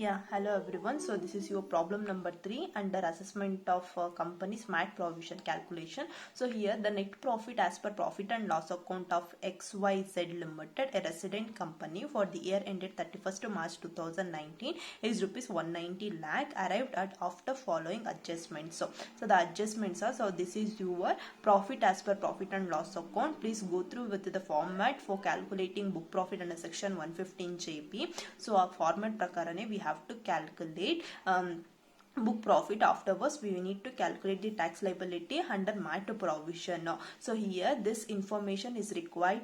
Yeah, hello everyone. So this is your problem number 3 under assessment of company's MAT provision calculation. So here the net profit as per profit and loss account of XYZ Limited, a resident company for the year ended 31st March 2019 is rupees 190 lakh arrived at after following adjustments. So the adjustments are, so this is your profit as per profit and loss account. Please go through with the format for calculating book profit under section 115 JP. So our format prakarane we have to calculate book profit. Afterwards we need to calculate the tax liability under MAT provision. So here this information is required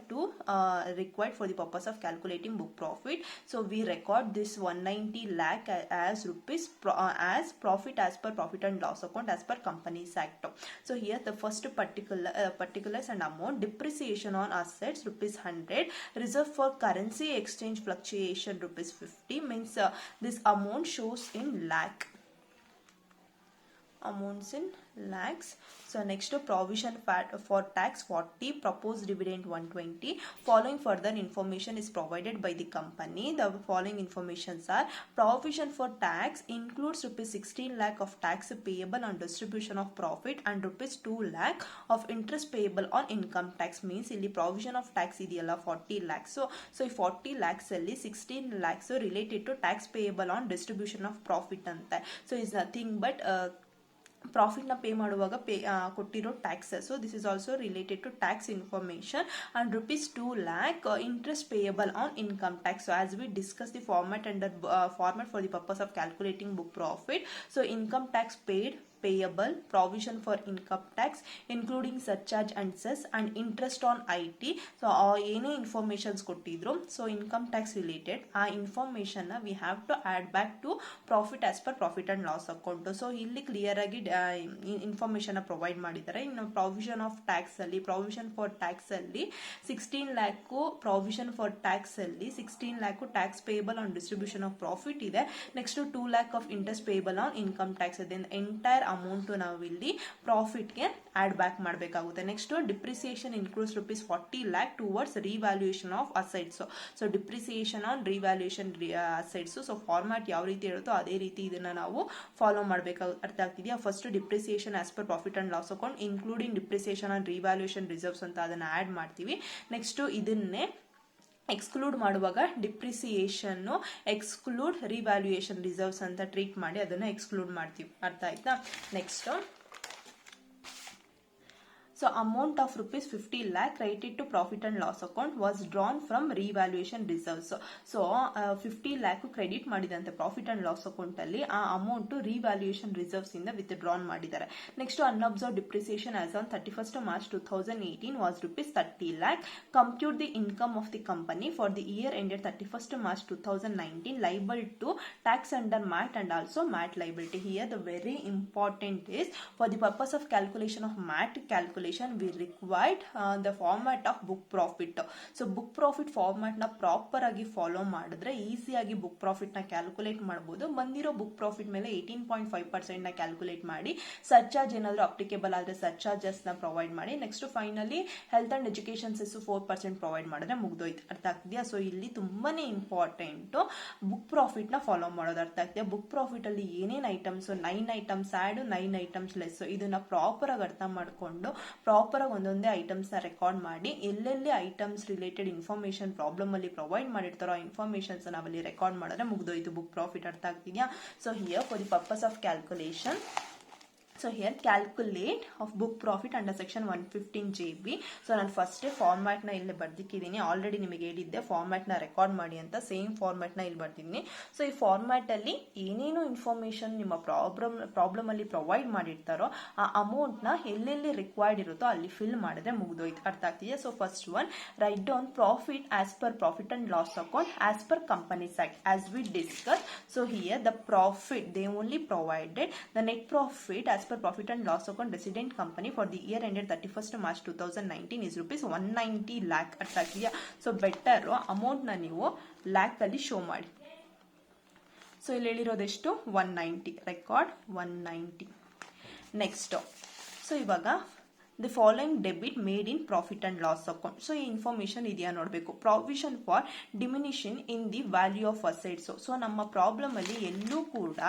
for the purpose of calculating book profit. So we record this 190 lakh as rupees as profit as per profit and loss account as per Companies Act. So here the first particulars and amount: depreciation on assets rupees 100, reserve for currency exchange fluctuation rupees 50, means this amount shows in lakh. Amounts in lakhs. So next provision for tax 40, proposed dividend 120. Following further information is provided by the company. The following informations are: provision for tax includes rupees 16 lakh of tax payable on distribution of profit and rupees 2 lakh of interest payable on income tax. Means ಇಲ್ಲಿ provision of tax ಇದೆಯಲ್ಲ 40 lakhs. So ಈ 40 lakhs ಅಲ್ಲಿ 16 lakhs related to tax payable on distribution of profit ಅಂತ. So is nothing but profit ನ pay ಮಾಡುವಾಗ ಕೊಟ್ಟಿರೋ taxes. So this is also related to tax information and rupees 2 lakh interest payable on income tax. So as we discuss the format for the purpose of calculating book profit. So income tax paid, payable, provision for income tax including surcharge and cess and interest on IT. So ಏನೇ informations ಕೊಟ್ಟಿದ್ರು, so income tax related ಆ information we have to add back to profit as per profit and loss account. So ಇಲ್ಲಿ clear ಆಗಿ information provide ಮಾಡಿದ್ದಾರೆ. ಇನ್ನು provision of tax ಅಲ್ಲಿ, provision for tax ಅಲ್ಲಿ 16 lakh provision for tax ಅಲ್ಲಿ 16 lakh tax payable on distribution of profit ಇದೆ. Next 2 lakh of interest payable on income tax ಇದೆ. Entire amount ನಾವು ಇಲ್ಲಿ ಪ್ರಾಫಿಟ್ ಗೆ ಆಡ್ ಬ್ಯಾಕ್ ಮಾಡಬೇಕಾಗುತ್ತೆ. Next depreciation includes rupees 40 lakh towards revaluation of assets. So depreciation on revaluation assets. So format ಯಾವ ರೀತಿ ಇರುತ್ತೋ ಅದೇ ರೀತಿ ಇದನ್ನ ನಾವು ಫಾಲೋ ಮಾಡಬೇಕಾಗ ಅರ್ಥ ಆಗ್ತಿದೆಯಾ. First depreciation as per profit and loss account including depreciation on revaluation reserves ಅಂತ ಅದನ್ನ ಆಡ್ ಮಾಡ್ತೀವಿ. ನೆಕ್ಸ್ಟ್ ಇದನ್ನೇ ಎಕ್ಸ್ಕ್ಲೂಡ್ ಮಾಡುವಾಗ ಡಿಪ್ರಿಸಿಯೇಷನ್ ಎಕ್ಸ್ಕ್ಲೂಡ್ ರಿವ್ಯಾಲ್ಯೂಯೇಷನ್ ರಿಸರ್ವ್ಸ್ ಅಂತ ಟ್ರೀಟ್ ಮಾಡಿ ಅದನ್ನ ಎಕ್ಸ್ಕ್ಲೂಡ್ ಮಾಡ್ತೀವಿ. ಅರ್ಥ ಆಯ್ತಾ. Next so amount of rupees 50 lakh credited to profit and loss account was drawn from revaluation reserves. So 50 lakh credit ಮಾಡಿದಂತೆ ಪ್ರಾಫಿಟ್ ಅಂಡ್ ಲಾಸ್ ಅಕೌಂಟ್ ಅಲ್ಲಿ ಆ ಅಮೌಂಟ್ ರಿವ್ಯಾಲ್ಯೂಯೇಷನ್ ರಿಸರ್ವ್ಸ್ ಇಂದ ವಿತ್ಡ್ರಾನ್ ಮಾಡಿದ್ದಾರೆ. Next unabsorbed depreciation as on 31st March 2018 was rupees 30 lakh. Compute the income of the company for the year ended 31st March 2019 liable to tax under MAT and also MAT liability. Here the very important is for the purpose of calculation of MAT calculation we required the format of book profit. So book profit format ನ proper ಆಗಿ follow ಮಾಡಿದ್ರೆ ಈಸಿಯಾಗಿ book profit ನ calculate ಮಾಡಬಹುದು. ಬಂದಿರೋ book profit ಮೇಲೆ 18.5% ನ calculate ಮಾಡಿ, ಸರ್ಚಾರ್ಜ್ ಏನಾದರೂ ಅಪ್ಲಿಕೇಬಲ್ ಆದ್ರೆ ಸರ್ಚಾರ್ಜಸ್ ನ ಪ್ರೊವೈಡ್ ಮಾಡಿ, next finally health and education cess 4% provide ಮಾಡಿದ್ರೆ ಮುಗ್ದೋಯ್ತು. ಅರ್ಥ ಆಗ್ತಿದೆಯಾ. ಸೊ ಇಲ್ಲಿ ತುಂಬಾನೇ ಇಂಪಾರ್ಟೆಂಟ್ ಬುಕ್ ಪ್ರಾಫಿಟ್ ನ ಫಾಲೋ ಮಾಡೋದು. ಅರ್ಥ ಆಗ್ತಿದೆಯಾ. ಬುಕ್ ಪ್ರಾಫಿಟ್ ಅಲ್ಲಿ ಏನೇನ್ items, 9 items add, 9 items less, ಇದನ್ನ ಪ್ರಾಪರ್ ಆಗಿ ಅರ್ಥ ಮಾಡ್ಕೊಂಡು ಪ್ರಾಪರ್ ಆಗಿ ಒಂದೊಂದೇ ಐಟಮ್ಸ್ ನ ರೆಕಾರ್ಡ್ ಮಾಡಿ, ಎಲ್ಲೆಲ್ಲಿ ಐಟಮ್ಸ್ ರಿಲೇಟೆಡ್ ಇನ್ಫಾರ್ಮೇಶನ್ ಪ್ರಾಬ್ಲಮ್ ಅಲ್ಲಿ ಪ್ರೊವೈಡ್ ಮಾಡಿರ್ತಾರೋ ಆ ಇನ್ಫಾರ್ಮೇಶನ್ಸ್ ನಾವಲ್ಲಿ ರೆಕಾರ್ಡ್ ಮಾಡಿದ್ರೆ ಮುಗ್ದೋಯ್ತು ಬುಕ್ ಪ್ರಾಫಿಟ್. ಅರ್ಥ ಆಗ್ತಿದ್ಯಾ. So here for the purpose of calculation, so here calculate of book profit under section 115 JB. So ನಾನು ಫಸ್ಟ್ ಫಾರ್ಮ್ಯಾಟ್ ನ ಇಲ್ಲಿ ಬರ್ದಿಕ್ಕಿದ್ದೀನಿ. ಆಲ್ರೆಡಿ ನಿಮಗೆ ಹೇಳಿದ್ದೆ ಫಾರ್ಮ್ಯಾಟ್ ನ ರೆಕಾರ್ಡ್ ಮಾಡಿ ಅಂತ. ಸೇಮ್ ಫಾರ್ಮ್ಯಾಟ್ ನ ಇಲ್ಲಿ ಬರ್ದಿದ್ದೀನಿ. ಸೊ ಈ ಫಾರ್ಮ್ಯಾಟ್ ಅಲ್ಲಿ ಏನೇನು ಇನ್ಫಾರ್ಮೇಶನ್ ನಿಮ್ಮ ಪ್ರಾಬ್ಲಮ್ ಅಲ್ಲಿ ಪ್ರೊವೈಡ್ ಮಾಡಿರ್ತಾರೋ ಆ ಅಮೌಂಟ್ ನ ಎಲ್ಲೆಲ್ಲಿ ರಿಕ್ವೈರ್ಡ್ ಇರುತ್ತೋ ಅಲ್ಲಿ ಫಿಲ್ ಮಾಡಿದ್ರೆ ಮುಗ್ದೋಯ್ತು. ಅರ್ಥ ಆಗ್ತಿದೆ. So first one, write down profit as per profit and loss account as per companies act as we discussed. So here the profit they only provided the net profit as per profit and loss account resident company for the year ended 31st March 2019 is rupees 190 lakh. ಅರ್ಥ ಆಗ್ತಿದೆಯಾ. So better amount ನ ನೀವು lac ಅಲ್ಲಿ show ಮಾಡಿ. So ಇಲ್ಲಿ ಹೇಳಿರೋದೆಷ್ಟು 190, record 190. Next so ಇವಾಗ the following debit made in profit and loss account. So ಈ ಇನ್ಫಾರ್ಮೇಶನ್ ಇದೆಯಾ ನೋಡಬೇಕು. Provision for diminution in the value of assets. So ನಮ್ಮ ಪ್ರಾಬ್ಲಮ್ ಅಲ್ಲಿ ಎಲ್ಲೂ ಕೂಡ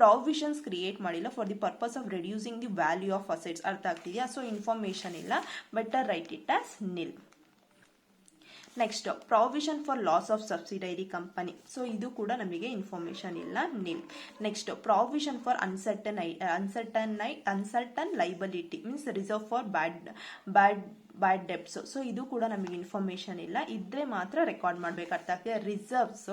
ಪ್ರಾವಿಷನ್ಸ್ ಕ್ರಿಯೇಟ್ ಮಾಡಿಲ್ಲ for the purpose of reducing the value of assets. ಅರ್ಥ ಆಗ್ತಿದೆಯಾ? ಸೊ ಇನ್ಫಾರ್ಮೇಶನ್ ಇಲ್ಲ, better write it as nil. Next provision for loss of subsidiary company. So ಇದು ಕೂಡ ನಮಗೆ ಇನ್ಫಾರ್ಮೇಶನ್ ಇಲ್ಲ, nil. Next provision for uncertain liability means reserve for bad debts. So ಇದು ಕೂಡ ನಮಗೆ ಇನ್ಫಾರ್ಮೇಶನ್ ಇಲ್ಲ, ಇದ್ರೆ ಮಾತ್ರ ರೆಕಾರ್ಡ್ ಮಾಡ್ಬೇಕು. ಅರ್ಥ ಆಗ್ತದೆ? Reserves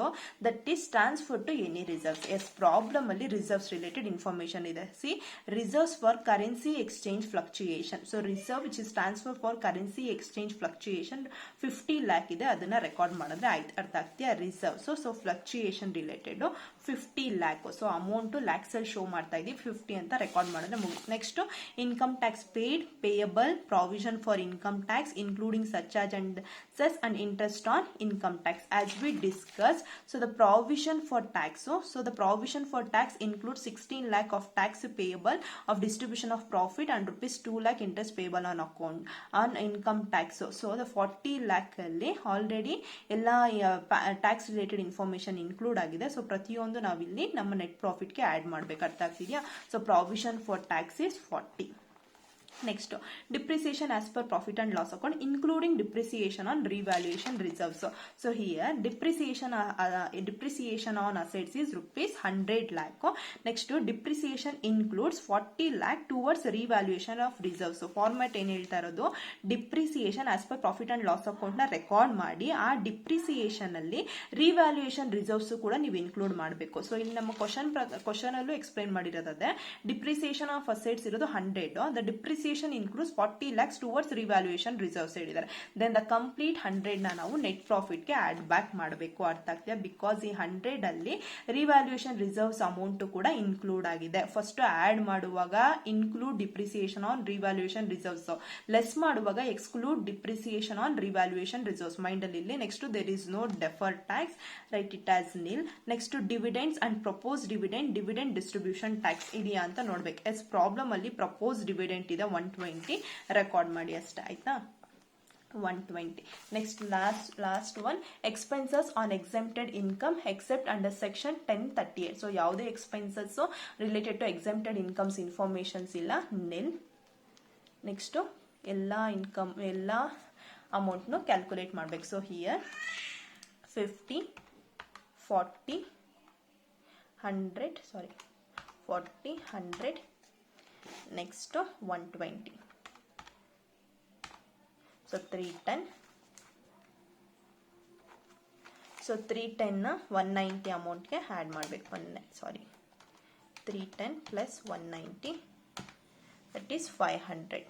that is transfer to any reserves. Yes, problem ಅಲ್ಲಿ ರಿಸರ್ವ್ಸ್ ರಿಲೇಟೆಡ್ ಇನ್ಫಾರ್ಮೇಶನ್ ಇದೆ. C, reserves for currency exchange fluctuation. So reserve which is transfer for currency exchange fluctuation 50 lakh ಇದೆ, ಅದನ್ನ ರೆಕಾರ್ಡ್ ಮಾಡಿದ್ರೆ ಆಯ್ತು. ಅರ್ಥ ಆಗ್ತೀಯಾ? Reserves. So fluctuation related 50 lakh. So amount lakhs ಅಲ್ಲಿ show ಮಾಡ್ತಾ ಇದೀವಿ, 50 ಅಂತ ರೆಕಾರ್ಡ್ ಮಾಡಿದ್ರೆ ಮುಗಿದು. Next income tax paid, payable, provision for income tax including surcharge and cess and interest on income tax as we discussed. So the provision for tax, so the provision for tax includes 16 lakh of tax payable of distribution of profit and rupees 2 lakh interest payable on account on income tax. So the 40 lakh ಅಲ್ಲಿ already ಎಲ್ಲ tax related information include ಆಗಿದೆ. So ಪ್ರತಿಯೊಂದು ನಾವಿಲ್ಲಿ ನಮ್ಮ net ಪ್ರಾಫಿಟ್ಗೆ add ಮಾಡ್ಬೇಕು. ಅರ್ಥ ಆಗ್ತಿದೆಯಾ? So provision for tax is 40. Next, depreciation as per profit and loss account including depreciation on revaluation reserves. So here depreciation on assets is rupees 100 lakh. Next, depreciation includes 40 lakh towards revaluation of reserves. So format ಏನು ಹೇಳ್ತಾ ಇರೋದು, depreciation as per profit and loss account ನ record ಮಾಡಿ ಆ depreciation ಅಲ್ಲಿ revaluation reserves ಕೂಡ ನೀವು include ಮಾಡಬೇಕು. ಸೊ ಇಲ್ಲಿ ನಮ್ಮ ಕ್ವಶನ್ ಅಲ್ಲೂ ಎಕ್ಸ್ಪ್ಲೈನ್ ಮಾಡಿರೋದೇ ಡಿಪ್ರಿಸಿಯೇಷನ್ ಆಫ್ ಅಸೆಟ್ಸ್ ಇರೋದು 100. The depreciation includes 40 lakhs towards revaluation reserves ಹೇಳಿದ್ದಾರೆ. ದೆನ್ ದ ಕಂಪ್ಲೀಟ್ 100 ನ ನಾವು ನೆಟ್ ಪ್ರಾಫಿಟ್ ಗೆ ಆಡ್ ಬ್ಯಾಕ್ ಮಾಡಬೇಕು. ಅರ್ಥ ಆಗ್ತಿದೆ? ಬಿಕಾಸ್ ಈ 100 ಅಲ್ಲಿ ರಿವ್ಯಾಲ್ಯೂಯೇಷನ್ ರಿಸರ್ವ್ಸ್ ಅಮೌಂಟ್ ಕೂಡ ಇನ್ಕ್ಲೂಡ್ ಆಗಿದೆ. ಫಸ್ಟ್ ಆಡ್ ಮಾಡುವಾಗ include depreciation on revaluation reserves, less ಮಾಡುವಾಗ exclude depreciation on revaluation reserves. Mind ಅಲ್ಲಿ ಇಲ್ಲಿ. Next there is no deferred tax, write it as nil. Next dividends and propose dividend distribution tax ಇದೆಯಾ ಅಂತ ನೋಡ್ಬೇಕು. Yes, problem ಅಲ್ಲಿ propose dividend ಇದೆ 120, record ಮಾಡಿ ಅಷ್ಟೇ. ಆಯ್ತಾ? 120. Next last one, expenses on exempted income except under section 1038. So ಯಾವುದೇ expenses related to exempted incomes informations ಇಲ್ಲ, ನಿಲ್. ನೆಕ್ಸ್ಟ್ ಎಲ್ಲ ಇನ್ಕಮ್ ಎಲ್ಲ ಅಮೌಂಟ್ನು ಕ್ಯಾಲ್ಕುಲೇಟ್ ಮಾಡ್ಬೇಕು. So here 50, 40, 100. Next 120. So 310. So 310 190 amount ಗೆ ಆಡ್ ಮಾಡಬೇಕು. 310 plus 190 that is 500.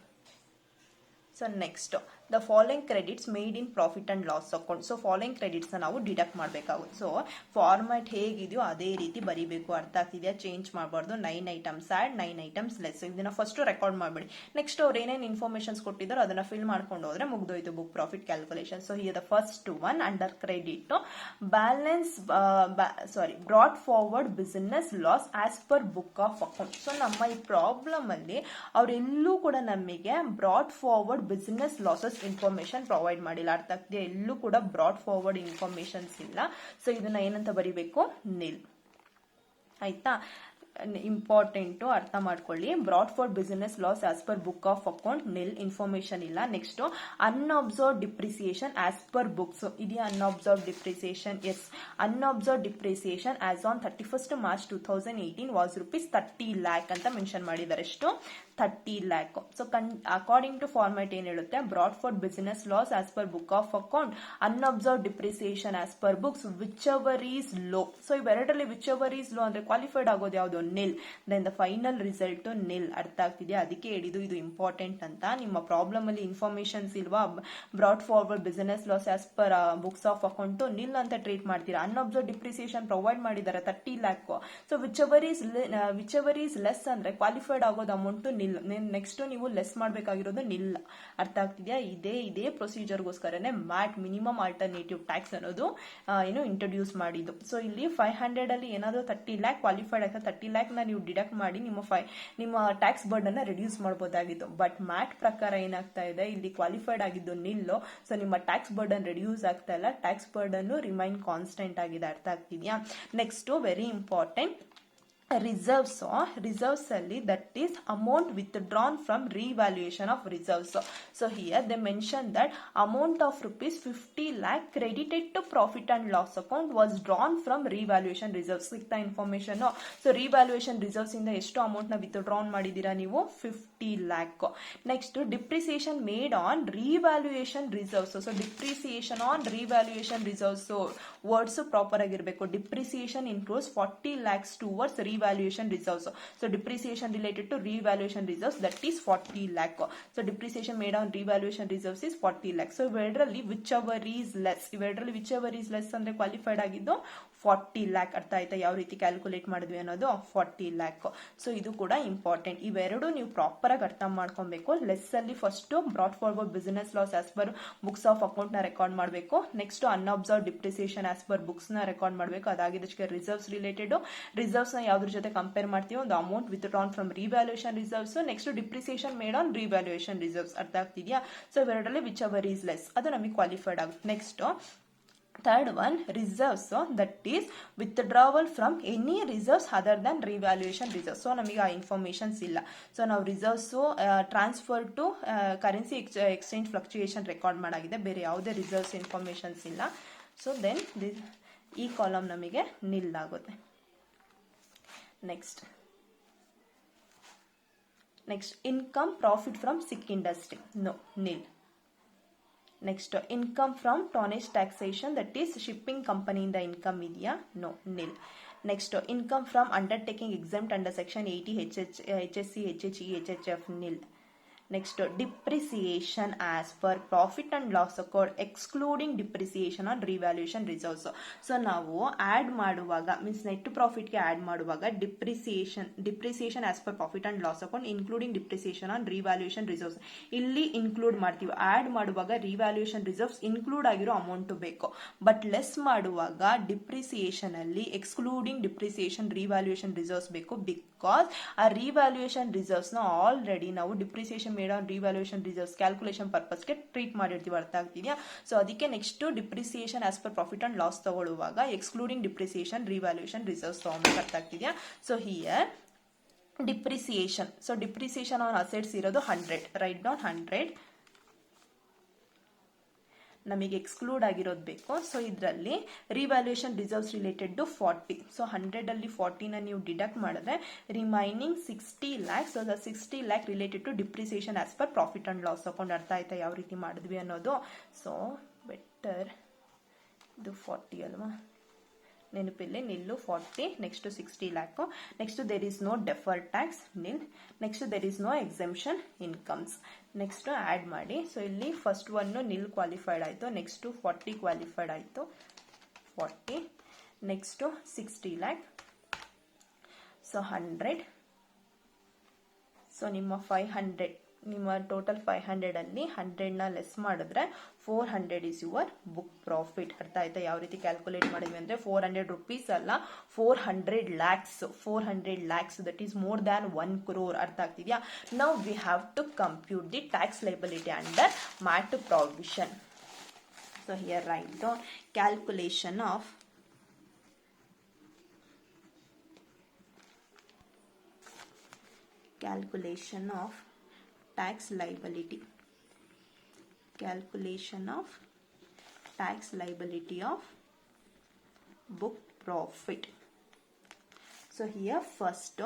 So next, the following credits made in profit and loss account. So following credits ನಾವು deduct ಮಾಡಬೇಕಾಗುತ್ತೆ. So format ಹೇಗಿದೆಯೋ ಅದೇ ರೀತಿ ಬರೀಬೇಕು. ಅರ್ಥ ಆಗ್ತಿದೆಯಾ? ಚೇಂಜ್ ಮಾಡಬಾರ್ದು. 9 ಐಟಮ್ಸ್ ಆಡ್, 9 ಐಟಮ್ಸ್ ಲೆಸ್. ಇದನ್ನ ಫಸ್ಟ್ ರೆಕಾರ್ಡ್ ಮಾಡಬೇಡಿ. ನೆಕ್ಸ್ಟ್ ಅವ್ರು ಏನೇನು ಇನ್ಫಾರ್ಮೇಶನ್ಸ್ ಕೊಟ್ಟಿದ್ದಾರೋ ಅದನ್ನ ಫಿಲ್ ಮಾಡ್ಕೊಂಡು ಹೋದ್ರೆ ಮುಗ್ದೋಯ್ತು book profit calculation. So here the first one under credit balance brought forward business loss as per book of account. So ನಮ್ಮ ಈ ಪ್ರಾಬ್ಲಮ್ ಅಲ್ಲಿ ಅವರೆಲ್ಲೂ ಕೂಡ ನಮಗೆ brought forward business losses information provide ಮಾಡಿಲ್ಲ. ಅರ್ಥ ಆಗ್ತಿದೆ? ಎಲ್ಲೂ ಕೂಡ ಬ್ರಾಟ್ ಫಾರ್ವರ್ಡ್ ಇನ್ಫಾರ್ಮೇಶನ್ಸ್ ಇಲ್ಲ. ಸೊ ಇದನ್ನ ಏನಂತ ಬರೀಬೇಕು? ನಿಲ್. ಆಯ್ತಾ? ಇಂಪಾರ್ಟೆಂಟ್ ಅರ್ಥ ಮಾಡ್ಕೊಳ್ಳಿ. Brought for business loss as per book of account nil, information ಇಲ್ಲ. Next unabsorbed depreciation as per books ಇದೆಯಾ? Unabsorbed depreciation, yes. Unabsorbed depreciation as on 31st March 2018 was rupees 30 lakh ಅಂತ mention ಮಾಡಿದ್ದಾರೆ. ಎಷ್ಟು? 30 lakh. So according to format ಏನ್ ಹೇಳುತ್ತೆ? Brought for business loss as per book of account, unabsorbed depreciation as per books, whichever is low. So ಇವೆರಡರಲ್ಲಿ whichever is low ಅಂದ್ರೆ qualified ಆಗೋದು ಯಾವುದು? Nil. Then the final result nil. ಅರ್ಥ ಆಗ್ತಿದೆಯಾ? ಅದಕ್ಕೆ ಹೇಳಿದ್ದು ಇದು ಇಂಪಾರ್ಟೆಂಟ್ ಅಂತ. ನಿಮ್ಮ ಪ್ರಾಬ್ಲಮ್ ಅಲ್ಲಿ ಇನ್ಫಾರ್ಮೇಶನ್ಸ್ ಇಲ್ವಾ? Brought forward business loss as per books of account nil ಅಂತ ಟ್ರೀಟ್ ಮಾಡ್ತೀರಾ. ಅನ್ಅಬ್ಸರ್ವ್ಡ್ ಡಿಪ್ರಿಸಿಯೇಷನ್ ಪ್ರೊವೈಡ್ ಮಾಡಿದ್ದಾರೆ 30 lakh. So whichever is less ಅಂದ್ರೆ ಕ್ವಾಲಿಫೈಡ್ ಆಗೋದು ಅಮೌಂಟ್ ನಿಲ್. ನೆಕ್ಸ್ಟ್ ನೀವು ಲೆಸ್ ಮಾಡಬೇಕಾಗಿರೋದು ನಿಲ್. ಅರ್ಥ ಆಗ್ತಿದೆಯಾ? ಇದೇ ಪ್ರೊಸೀಜರ್ಗೋಸ್ಕರನೇ ಮ್ಯಾಟ್ ಮಿನಿಮಮ್ ಆಲ್ಟರ್ನೇಟಿವ್ ಟ್ಯಾಕ್ಸ್ ಅನ್ನೋದು ಇಂಟ್ರೊಡ್ಯೂಸ್ ಮಾಡಿದ್ದು. ಸೊ ಇಲ್ಲಿ 500 ಅಲ್ಲಿ ಏನಾದ್ರು 30 lakh ಕ್ವಾಲಿಫೈಡ್ ಆಗ್ತದೆ, 30 ಲ್ಯಾಕ್ನ ನೀವು ಡಿಡಕ್ಟ್ ಮಾಡಿ ನಿಮ್ಮ ಟ್ಯಾಕ್ಸ್ ಬರ್ಡನ್ನ ರಿಡ್ಯೂಸ್ ಮಾಡ್ಬೋದಾಗಿತ್ತು. ಬಟ್ ಮ್ಯಾಟ್ ಪ್ರಕಾರ ಏನಾಗ್ತಾ ಇದೆ, ಇಲ್ಲಿ ಕ್ವಾಲಿಫೈಡ್ ಆಗಿದ್ದು ನಿಲ್ಲು, ಸೊ ನಿಮ್ಮ ಟ್ಯಾಕ್ಸ್ ಬರ್ಡನ್ ರಿಡ್ಯೂಸ್ ಆಗ್ತಾ ಇಲ್ಲ, ಟ್ಯಾಕ್ಸ್ ಬರ್ಡನ್ ರಿಮೈನ್ ಕಾನ್ಸ್ಟೆಂಟ್ ಆಗಿದೆ. ಅರ್ಥ ಆಗ್ತಿದ್ಯಾ? ನೆಕ್ಸ್ಟ್ ವೆರಿ ಇಂಪಾರ್ಟೆಂಟ್, reserves ಅಲ್ಲಿ that is amount withdrawn from revaluation of reserves. So here they mention that amount of rupees 50 lakh credited to profit and loss account was drawn from revaluation reserves. ಸಿಗ್ತಾ information. So revaluation reserves ಇಂದ ಎಷ್ಟು amount ನ withdrawn ಮಾಡಿದೀರಾ ನೀವು? 50 lakh. Next depreciation made on revaluation reserves. So depreciation on revaluation reserves words proper ಆಗಿರಬೇಕು. Depreciation includes 40 lakhs towards revaluation reserves. So depreciation related to revaluation reserves, that is 40 lakh. So depreciation made on revaluation reserves is 40 lakh. So ಇವೆರಡರಲ್ಲಿ whichever is less ಅಂದ್ರೆ qualified ಆಗಿದ್ದು 40 lakh. ಅರ್ಥ ಆಯ್ತಾ ಯಾವ ರೀತಿ calculate ಮಾಡಿದ್ವಿ ಅನ್ನೋದು? 40 lakh. So ಇದು ಕೂಡ ಇಂಪಾರ್ಟೆಂಟ್. ಇವೆರಡು ನೀವು ಪ್ರಾಪರ್ ಆಗಿ ಅರ್ಥ ಮಾಡ್ಕೊಬೇಕು. ಲೆಸ್ ಅಲ್ಲಿ first brought forward business loss as per books of account ನ ರೆಕಾರ್ಡ್ ಮಾಡಬೇಕು. Next unabsorbed depreciation as per books ನ ರೆಕಾರ್ಡ್ ಮಾಡಬೇಕು. ಅದಾಗಿದ್ದಕ್ಕೆ ರಿಸರ್ವ್ಸ್ ರಿಲೇಟೆಡ್, ರಿಸರ್ವ್ಸ್ ನ ಯಾವ್ದ್ರ ಜೊತೆ ಕಂಪೇರ್ ಮಾಡ್ತೀವಿ? ಒಂದು amount withdrawn from revaluation reserves, next depreciation made on revaluation reserves. ಅರ್ಥ ಆಗ್ತಿದ್ಯಾ? ಸೊ ಇವೆರಡರಲ್ಲಿ ವಿಚ್ ಎವರ್ ಈಸ್ ಲೆಸ್ ಅದು ನಮಗೆ ಕ್ವಾಲಿಫೈಡ್ ಆಗುತ್ತೆ. Next third one, reserves that is withdrawal from any reserves other than revaluation reserves. So ನಮಗೆ ಆ informations ಇಲ್ಲ. So ನಾವು reserves transfer to currency exchange fluctuation record ಮಾಡಾಗಿದೆ, ಬೇರೆ ಯಾವುದೇ ರಿಸರ್ವ್ಸ್ ಇನ್ಫಾರ್ಮೇಶನ್ಸ್ ಇಲ್ಲ. ಸೊ ದೆನ್ ಈ ಕಾಲಮ್ ನಮಗೆ ನಿಲ್ ಆಗುತ್ತೆ. Next income profit from sick industry, no, nil. Next income from tonnage taxation, that is shipping ಕಂಪನಿಯಿಂದ ಇನ್ಕಮ್ ಇದೆಯಾ? No, nil. Next income from undertaking exempt under section 80 HSC, HHE, HHF, nil. Next depreciation as per profit and loss account excluding depreciation on revaluation reserves. So ನಾವು add ಮಾಡುವಾಗ means net ಪ್ರಾಫಿಟ್ಗೆ add ಮಾಡುವಾಗ depreciation as per profit and loss account including depreciation on revaluation reserves ಇಲ್ಲಿ include ಮಾಡ್ತೀವಿ. Add ಮಾಡುವಾಗ revaluation reserves include ಆಗಿರೋ amount ಬೇಕು. But less ಮಾಡುವಾಗ ಡಿಪ್ರಿಸಿಯೇಷನ್ ಅಲ್ಲಿ ಎಕ್ಸ್ಕ್ಲೂಡಿಂಗ್ ಡಿಪ್ರಿಸಿಯೇಷನ್ ರಿವ್ಯಾಲ್ಯೂಯೇಷನ್ ರಿಸರ್ವ್ಸ್ ಬೇಕು. ಬಿಕಾಸ್ ಆ ರಿವ್ಯಾಲ್ಯೂಯೇಷನ್ ರಿಸರ್ವ್ಸ್ ನ ಆಲ್ರೆಡಿ ನಾವು depreciation made on revaluation reserves calculation ಪರ್ಪಸ್ಗೆ ಟ್ರೀಟ್ ಮಾಡಿರ್ತೀವಿ. ಅರ್ಥ ಆಗ್ತಿದ್ಯಾ? ಸೊ ಅದಕ್ಕೆ next depreciation as per profit and loss ತಗೊಳ್ಳುವಾಗ ಎಕ್ಸ್ಕ್ಲೂಡಿಂಗ್ ಡಿಪ್ರಿಸಿಯೇಷನ್ ರಿವ್ಯಾಲ್ಯೂಯೇಷನ್ ರಿಸರ್ವ್ಸ್ ತಗೊಳ್ಬೇಕು. ಅರ್ಥ ಆಗ್ತಿದ್ಯಾ? So here depreciation, so depreciation on assets ಇರೋದು 100, ರೈಟ್ ಡೌನ್ 100 ನಮಗೆ ಎಕ್ಸ್ಕ್ಲೂಡ್ ಆಗಿರೋದು ಬೇಕು. ಸೊ ಇದರಲ್ಲಿ ರಿವ್ಯಾಲ್ಯೂಯೇಷನ್ ರಿಸರ್ವ್ಸ್ ರಿಲೇಟೆಡ್ 40. ಸೊ 100 ಅಲ್ಲಿ 40ನ ನೀವು ಡಿಡಕ್ಟ್ ಮಾಡಿದ್ರೆ remaining 60 lakh. So 60 lakh related to depreciation as per profit and loss account. ಅರ್ಥ ಆಯ್ತಾ ಯಾವ ರೀತಿ ಮಾಡಿದ್ವಿ ಅನ್ನೋದು? ಸೊ ಬೆಟರ್ ಇದು 40 ಅಲ್ವಾ, ನೆನಪಿಲ್ಲಿ ನಿಲ್ಲು 40. Next 60 lakh. Next there is no deferred tax, nil. Next there is no exemption incomes. Next add ಮಾಡಿ. ಸೊ ಇಲ್ಲಿ ಫಸ್ಟ್ ಒನ್ ನಿಲ್ ಕ್ವಾಲಿಫೈಡ್ ಆಯಿತು, ನೆಕ್ಸ್ಟ್ 40 ಕ್ವಾಲಿಫೈಡ್ ಆಯಿತು, 40. Next 60 lakh. ಸೊ 100. ಸೊ ನಿಮ್ಮ 500, ನಿಮ್ಮ ಟೋಟಲ್ 500 ಅಲ್ಲಿ 100ನ ಲೆಸ್ ಮಾಡಿದ್ರೆ 400 ಇಸ್ ಯುವರ್ ಬುಕ್ ಪ್ರಾಫಿಟ್. ಅರ್ಥ ಆಯ್ತಾ ಯಾವ ರೀತಿ ಕ್ಯಾಲ್ಕುಲೇಟ್ ಮಾಡಿದ್ವಿ ಅಂದ್ರೆ 400 rupees ಅಲ್ಲ, 400 lakhs. 400 lakhs, that is more than 1 crore. ಅರ್ಥ ಆಗ್ತಿದ್ಯಾ? Now we have to compute the tax liability under MAT provision. So here write down calculation of tax liability. Calculation of tax liability of book profit. So here first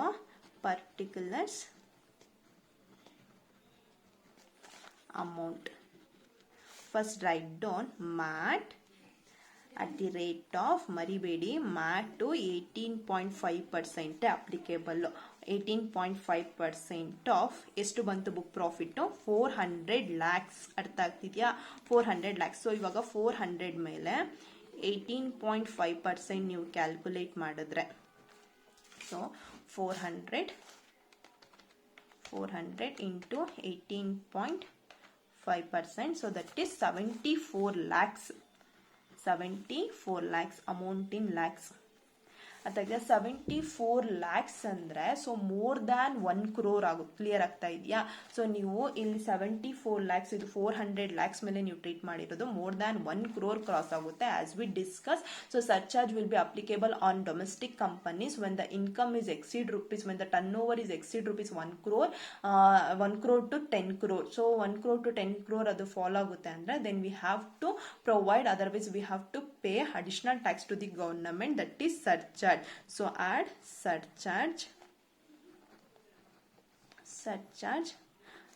particulars amount. First write down MAT at the rate of Maribedi MAT to 18.5% applicable. 18.5% of ಎಷ್ಟು ಬಂತು book profit? 400 lakhs. ಅರ್ಥ ಆಗ್ತಿದ್ಯಾ? 400 lakhs. So ಇವಾಗ 400 ಮೇಲೆ 18.5% ನೀವು calculate ಮಾಡಿದ್ರೆ, so 400 into 18.5%, so that is 74 lakhs. 74 lakhs amount in lakhs. ಅದಾಗೆ 74 ಲ್ಯಾಕ್ಸ್ ಅಂದರೆ ಸೊ ಮೋರ್ ದ್ಯಾನ್ 1 crore ಆಗುತ್ತೆ. ಕ್ಲಿಯರ್ ಆಗ್ತಾ ಇದೆಯಾ? ಸೊ ನೀವು ಇಲ್ಲಿ 74 ಲ್ಯಾಕ್ಸ್, ಇದು 400 ಲ್ಯಾಕ್ಸ್ ಮೇಲೆ ನೀವು ಟ್ರೀಟ್ ಮಾಡಿರೋದು, ಮೋರ್ ದ್ಯಾನ್ 1 crore ಕ್ರಾಸ್ ಆಗುತ್ತೆ as we discuss. So surcharge will be applicable on domestic companies when the income is exceed rupees, when the turnover is exceed rupees 1 crore, 1 crore to 10 crore. So 1 crore to 10 crore ಅದು follow ಆಗುತ್ತೆ ಅಂದರೆ then we have to provide, otherwise we have to pay additional tax to the government, that is surcharge. So add surcharge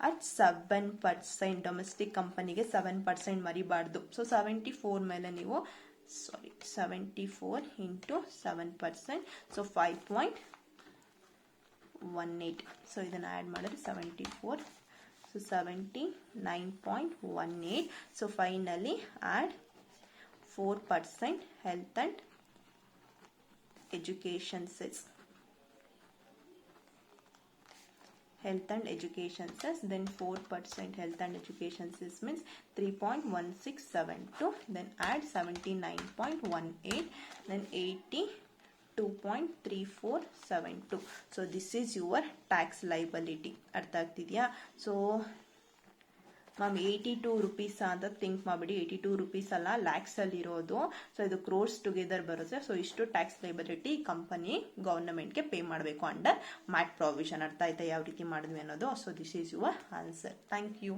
at 7%. Domestic ಕಂಪನಿಗೆ 7% ಮರಿಬಾರ್ದು. So 74 ಮೇಲೆ ನೀವು 74 into 7%, so 5.18. So ಇದನ್ನು add ಮಾಡಿದ್ರೆ 74, so 79.18. So finally add 4% health and education cess. Then 4% health and education cess means 3.1672. Then add 79.18. Then 82.3472. So this is your tax liability. ಅರ್ಥ ಆಗ್ತಿದೆಯಾ? So ma'am 82 rupees ಅಂತ think ಮಾಡಿಬಿಡಿ. 82 rupees ಅಲ್ಲ, ಲ್ಯಾಕ್ಸಲ್ಲಿ ಇರೋದು. So ಇದು ಕ್ರೋರ್ಸ್ ಟುಗೆದರ್ ಬರುತ್ತೆ. ಸೊ ಇಷ್ಟು ಟ್ಯಾಕ್ಸ್ ಲೈಬಿಲಿಟಿ ಕಂಪನಿ ಗವರ್ನಮೆಂಟ್ಗೆ ಪೇ ಮಾಡಬೇಕು ಅಂಡರ್ ಮ್ಯಾಟ್ ಪ್ರಾವಿಷನ್. ಅರ್ಥ ಆಯ್ತಾ ಯಾವ ರೀತಿ ಮಾಡಿದ್ವಿ ಅನ್ನೋದು? So this is your answer. Thank you.